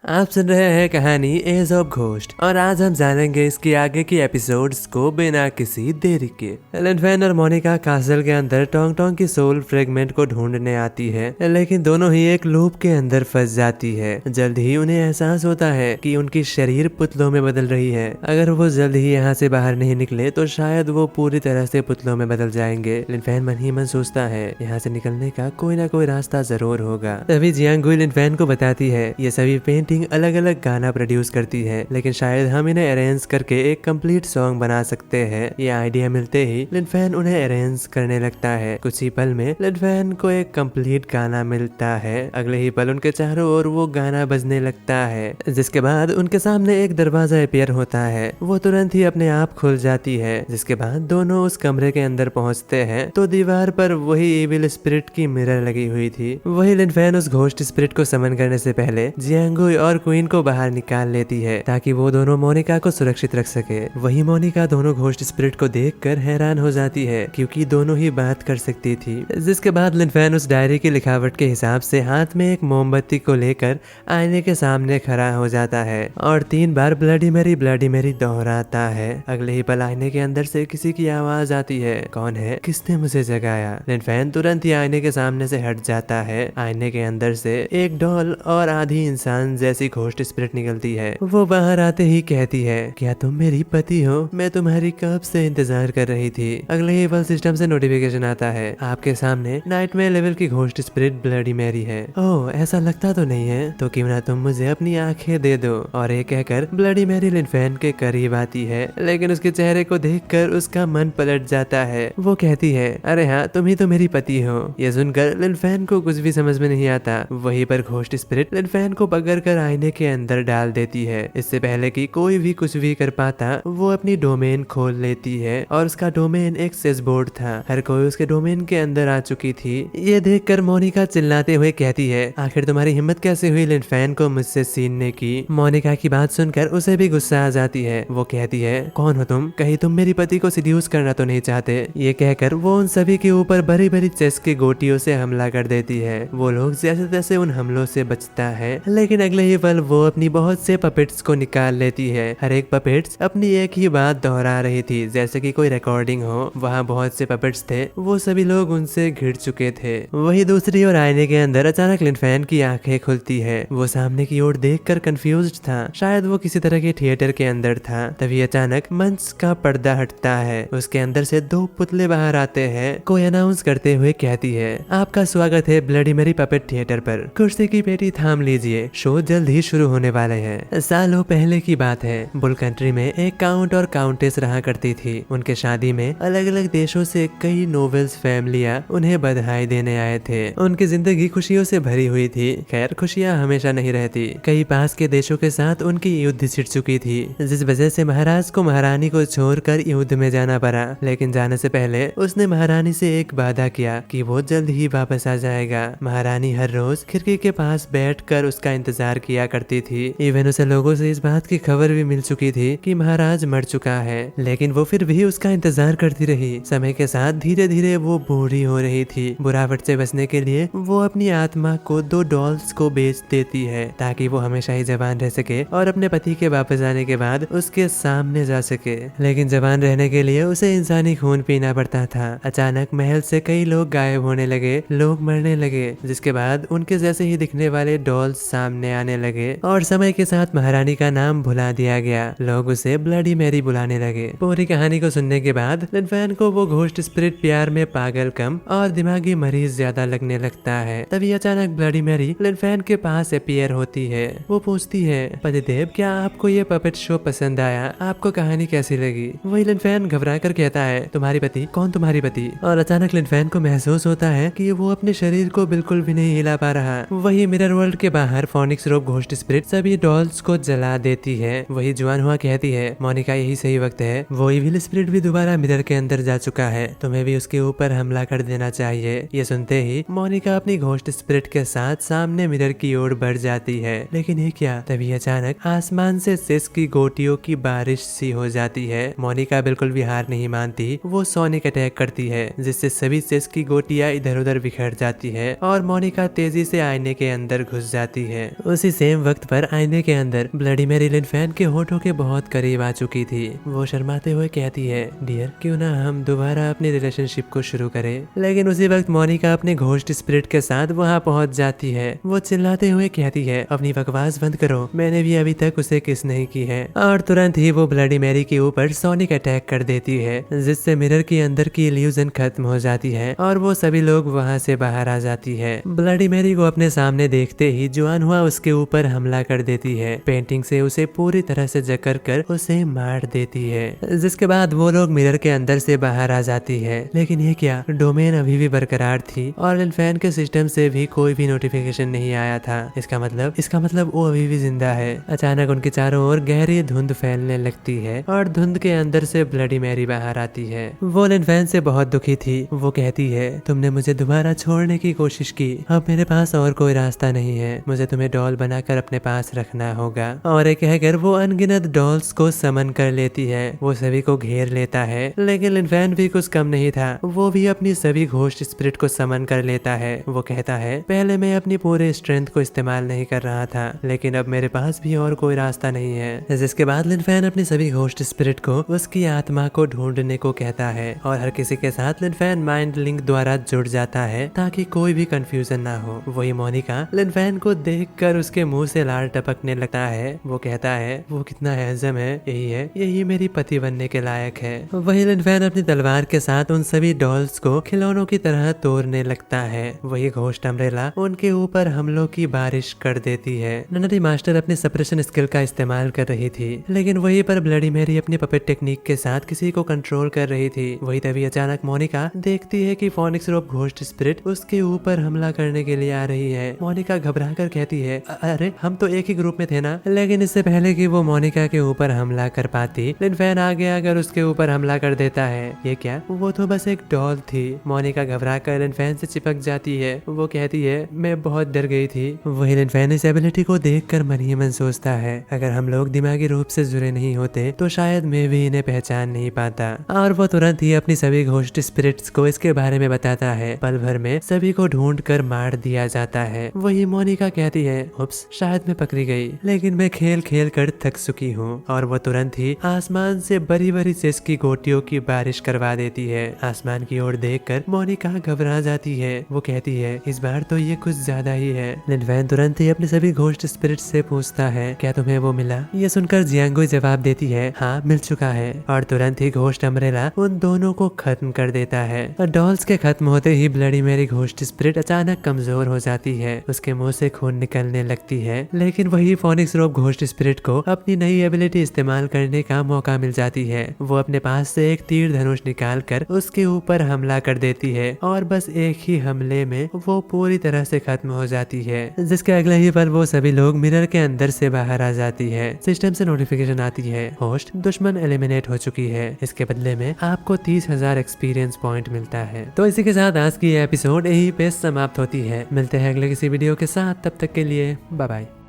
आप सुन रहे हैं कहानी एज ऑफ घोस्ट और आज हम जानेंगे इसकी आगे की एपिसोड्स को बिना किसी देरी के। लिनफेन और मोनिका कासल के अंदर टोंग टोंग की सोल फ्रेगमेंट को ढूंढने आती है, लेकिन दोनों ही एक लूप के अंदर फंस जाती है। जल्द ही उन्हें एहसास होता है कि उनकी शरीर पुतलों में बदल रही है। अगर वो जल्द ही यहाँ से बाहर नहीं निकले तो शायद वो पूरी तरह से पुतलों में बदल जाएंगे। लिनफेन मन ही मन सोचता है यहाँ से निकलने का कोई ना कोई रास्ता जरूर होगा। तभी जियांगुई लिनफेन को बताती है ये सभी पेंटिंग अलग अलग गाना प्रोड्यूस करती है, लेकिन शायद हम इन्हें अरेंज करके एक कंप्लीट सॉन्ग बना सकते हैं। ये आइडिया मिलते ही लिनफेन उन्हें अरेंज करने लगता है। कुछ ही पल में लिनफेन को एक कंप्लीट गाना मिलता है। अगले ही पल उनके चारों ओर वो गाना बजने लगता है, जिसके बाद उनके सामने एक दरवाजा अपीयर होता है। वो तुरंत ही अपने आप खुल जाती है। जिसके बाद दोनों उस कमरे के अंदर पहुंचते हैं तो दीवार पर वही एविल स्पिरिट की मिरर लगी हुई थी। वही लिनफेन उस घोस्ट स्पिरिट को समन करने से पहले जियांगुई और क्वीन को बाहर निकाल लेती है ताकि वो दोनों मोनिका को सुरक्षित रख सके। वही मोनिका दोनों घोस्ट स्पिरिट को देखकर हैरान हो जाती है क्योंकि दोनों ही बात कर सकती थी। जिसके बाद लिनफेन उस डायरी की लिखावट के हिसाब से हाथ में एक मोमबत्ती को लेकर आईने के सामने खड़ा हो जाता है और 3 बार ब्लडी मैरी दोहराता है। अगले ही पल आईने के अंदर से किसी की आवाज आती है, कौन है, किसने मुझे जगाया। लिनफेन तुरंत ही आईने के सामने से हट जाता है। आईने के अंदर से एक डॉल और आधी इंसान जैसी घोस्ट स्पिरिट निकलती है। वो बाहर आते ही कहती है, क्या तुम मेरी पति हो? मैं तुम्हारी कब से इंतजार कर रही थी। अगले ही पल सिस्टम से नोटिफिकेशन आता है, आपके सामने नाइटमेयर लेवल की घोस्ट स्पिरिट ब्लडी मैरी है। ओह, ऐसा लगता तो नहीं है, तो क्यों ना तुम मुझे अपनी आंखें दे दो। और ये कहकर ब्लडी मैरी लिनफेन के करीब आती है, लेकिन उसके चेहरे को देखकर उसका मन पलट जाता है। वो कहती है, अरे हाँ, तुम ही तो मेरी पति हो। ये सुनकर लिनफेन को कुछ भी समझ में नहीं आता। वहीं पर घोस्ट स्पिरिट लिनफेन को पकड़कर आईने के अंदर डाल देती है। इससे पहले कि कोई भी कुछ भी कर पाता, वो अपनी डोमेन खोल लेती है और उसका डोमेन एक सेस बोर्ड था। हर कोई उसके डोमेन के अंदर आ चुकी थी। ये देखकर मोनिका चिल्लाते हुए कहती है, आखिर तुम्हारी हिम्मत कैसे हुई लिनफेन को मुझसे छीनने की। मोनिका की बात सुनकर उसे भी गुस्सा आ जाती है। वो कहती है, कौन हो तुम? कहीं तुम मेरी पति को सिड्यूस करना तो नहीं चाहते? ये कहकर वो उन सभी के ऊपर बड़ी बड़ी चेस की गोटियों से हमला कर देती है। वो लोग जैसे तैसे उन हमलों से बचता है, लेकिन अगले ही पल वो अपनी बहुत से पपेट्स को निकाल लेती है। हर एक पपेट्स अपनी एक ही बात दोहरा रही थी, जैसे कि कोई रिकॉर्डिंग हो। वहाँ बहुत से पपेट्स थे, वो सभी लोग उनसे घिर चुके थे। वही दूसरी ओर आईने के अंदर अचानक लिनफेन की आंखें खुलती है। वो सामने की ओर देखकर कंफ्यूज्ड था, शायद वो किसी तरह के थिएटर के अंदर था। तभी अचानक मंच का पर्दा हटता है। उसके अंदर से 2 पुतले बाहर आते हैं। कोई अनाउंस करते हुए कहती है, आपका स्वागत है ब्लडी मैरी पपेट थिएटर पर। कुर्सी की पेटी थाम लीजिए, शो जल्द ही शुरू होने वाले हैं। सालों पहले की बात है, बुल कंट्री में एक काउंट और काउंटेस रहा करती थी। उनके शादी में अलग अलग देशों से कई नोबल्स फैमिलियां उन्हें बधाई देने आए थे। उनकी जिंदगी खुशियों से भरी हुई थी। खैर, खुशियां हमेशा नहीं रहती। कई पास के देशों के साथ उनकी युद्ध छिड़ चुकी थी, जिस वजह से महाराज को महारानी को छोड़कर युद्ध में जाना पड़ा। लेकिन जाने से पहले उसने महारानी से एक वादा किया कि वो जल्द ही वापस आ जाएगा। महारानी हर रोज खिड़की के पास बैठकर उसका इंतजार किया करती थी। इवन उसे लोगों से इस बात की खबर भी मिल चुकी थी कि महाराज मर चुका है, लेकिन वो फिर भी उसका इंतजार करती रही। समय के साथ धीरे धीरे वो बूढ़ी हो रही थी। बुरावट से बचने के लिए वो अपनी आत्मा को 2 डॉल्स को बेच देती है ताकि वो हमेशा ही जवान रह सके और अपने पति के वापस आने के बाद उसके सामने जा सके। लेकिन जवान रहने के लिए उसे इंसानी खून पीना पड़ता था। अचानक महल से कई लोग गायब होने लगे, लोग मरने लगे, जिसके बाद उनके जैसे ही दिखने वाले डॉल्स सामने आने लगे और समय के साथ महारानी का नाम भुला दिया गया। लोग उसे ब्लडी मैरी बुलाने लगे। पूरी कहानी को सुनने के बाद लिनफेन को वो घोस्ट स्पिरिट प्यार में पागल कम और दिमागी मरीज ज्यादा लगने लगता है। तभी अचानक ब्लडी मैरी लिनफेन के पास अपीयर होती है। वो पूछती है, पतिदेव, क्या आपको ये पपेट शो पसंद आया? आपको कहानी कैसी लगी? वही लिनफेन घबरा कर कहता है, तुम्हारी पति? कौन तुम्हारी पति? और अचानक लिनफेन को महसूस होता है कि वो अपने शरीर को बिल्कुल भी नहीं हिला पा रहा। वही मिरर वर्ल्ड के बाहर फोनिक्स रोग घोस्ट स्पिरिट सभी डॉल्स को जला देती है। वही जुआन हुआ कहती है, मोनिका, यही सही वक्त है। वो इविल स्पिरिट भी दोबारा मिरर के अंदर जा चुका है, तुम्हें भी उसके ऊपर हमला कर देना चाहिए। ये सुनते ही मोनिका अपनी घोस्ट स्पिरिट के साथ सामने मिरर की ओर बढ़ जाती है। लेकिन ये क्या? तभी अचानक आसमान से सेस की गोटियों की बारिश सी हो जाती है। मोनिका बिल्कुल भी हार नहीं मानती। वो सोनिक अटैक करती है, जिससे सभी सेस की गोटियां इधर उधर बिखर जाती है और मोनिका तेजी से आईने के अंदर घुस जाती है। उसी सेम वक्त पर आईने के अंदर ब्लडी मैरी लिन फैन के होठों के बहुत करीब आ चुकी थी। वो शर्माते हुए कहती है, डियर क्यों ना हम दोबारा अपनी रिलेशनशिप को शुरू करें। लेकिन उसी वक्त मोनिका अपने घोस्ट स्पिरिट के साथ वहाँ पहुँच जाती है। वो चिल्लाते हुए कहती है, अपनी बकवास बंद करो, मैंने भी अभी तक उसे किस नहीं की है। और तुरंत ही वो ब्लडी मैरी के ऊपर सोनिक अटैक कर देती है, जिससे मिरर के अंदर की इल्यूजन खत्म हो जाती है और वो सभी लोग वहाँ से बाहर आ जाती है। ब्लडी मैरी को अपने सामने देखते ही जुआन हुआ उसके ऊपर हमला कर देती है, पेंटिंग से उसे पूरी तरह से जकड़ कर उसे मार देती है। जिसके बाद वो लोग मिरर के अंदर से बाहर आ जाती है। लेकिन ये क्या, डोमेन अभी भी बरकरार थी और लिन फैन के सिस्टम से भी कोई भी नोटिफिकेशन नहीं आया था। इसका मतलब वो अभी भी जिंदा है। अचानक उनके चारों ओर गहरी धुंध फैलने लगती है और धुंध के अंदर से ब्लडी मैरी बाहर आती है। वो लिन फैन से बहुत दुखी थी। वो कहती है, तुमने मुझे दोबारा छोड़ने की कोशिश की, अब मेरे पास और कोई रास्ता नहीं है, मुझे तुम्हें डॉल बनाकर अपने पास रखना होगा। और एक कहकर वो अनगिनत डॉल्स को समन कर लेती है। वो सभी को घेर लेता है। लेकिन लिन फैन भी कुछ कम नहीं था, वो भी अपनी सभी घोस्ट स्पिरिट को समन कर लेता है। वो कहता है, पहले मैं अपनी पूरे स्ट्रेंथ को इस्तेमाल नहीं कर रहा था, लेकिन अब मेरे पास भी और कोई रास्ता नहीं है। जिसके बाद लिन फैन अपनी सभी घोस्ट स्पिरिट को उसकी आत्मा को ढूंढने को कहता है और हर किसी के साथ लिन फैन माइंड लिंक द्वारा जुड़ जाता है ताकि कोई भी कंफ्यूजन ना हो। वही मोनिका लिन फैन को देखकर उसके मुंह से लार टपकने लगता है। वो कहता है, वो कितना हैंडसम है, यही मेरी पति बनने के लायक है। वही लिन फैन अपनी तलवार के साथ उन सभी डॉल्स को खिलौनों की तरह तोड़ने लगता है। वही घोस्ट अम्ब्रेला उनके ऊपर हमलों की बारिश कर देती है। ननरी मास्टर अपने सप्रेशन स्किल का इस्तेमाल कर रही थी, लेकिन वहीं पर ब्लडी मैरी अपनी पपेट टेक्निक के साथ किसी को कंट्रोल कर रही थी। वही तभी अचानक मोनिका देखती है कि फोनिक्स रोप घोस्ट स्पिरिट उसके ऊपर हमला करने के लिए आ रही है। मोनिका घबरा कर कहती है, अरे हम तो एक ही ग्रुप में थे ना। लेकिन इससे पहले कि वो मोनिका के ऊपर हमला कर पाती, लिन फैन आगे आकर उसके ऊपर हमला कर देता है। ये क्या, वो तो बस एक डॉल थी। मोनिका घबरा कर लिन फैन से चिपक जाती है। वो कहती है, मैं बहुत डर गई थी। वही लिन फैन इस एबिलिटी को देखकर मन ही मन सोचता है, अगर हम लोग दिमागी रूप से जुड़े नहीं होते तो शायद मैं भी इन्हें पहचान नहीं पाता। और वो तुरंत ही अपनी सभी घोस्ट स्पिरिट्स को इसके बारे में बताता है। पल भर में सभी को ढूंढ कर मार दिया जाता है। वही मोनिका कहती है, उप्स, शायद मैं पकड़ी गई, लेकिन मैं खेल खेल कर थक चुकी हूँ। और वो तुरंत ही आसमान से बड़ी बड़ी चेस की गोटियों की बारिश करवा देती है। आसमान की ओर देखकर मोनिका घबरा जाती है। वो कहती है, इस बार तो ये कुछ ज्यादा ही है। लिन फैन तुरंत ही अपने सभी घोस्ट स्पिरिट से पूछता है, क्या तुम्हें वो मिला? ये सुनकर जियांगो जवाब देती है, हाँ मिल चुका है। और तुरंत ही घोस्ट अम्ब्रेला उन दोनों को खत्म कर देता है। और डॉल्स के खत्म होते ही ब्लडी मैरी घोस्ट स्पिरिट अचानक कमजोर हो जाती है। उसके मुंह से खून निकलने लगती है। लेकिन वही फोनिक्स रोप घोस्ट स्पिरिट को अपनी नई एबिलिटी इस्तेमाल करने का मौका मिल जाती है। वो अपने पास से एक तीर धनुष निकाल कर उसके ऊपर हमला कर देती है और बस एक ही हमले में वो पूरी तरह से खत्म हो जाती है। जिसके अगले ही पल वो सभी लोग मिरर के अंदर से बाहर आ जाती है। सिस्टम से नोटिफिकेशन आती है, होस्ट दुश्मन एलिमिनेट हो चुकी है, इसके बदले में आपको 30,000 एक्सपीरियंस पॉइंट मिलता है। तो इसी के साथ आज की एपिसोड यही पे समाप्त होती है। मिलते हैं अगले किसी वीडियो के साथ, तब तक के लिए बाय बाय।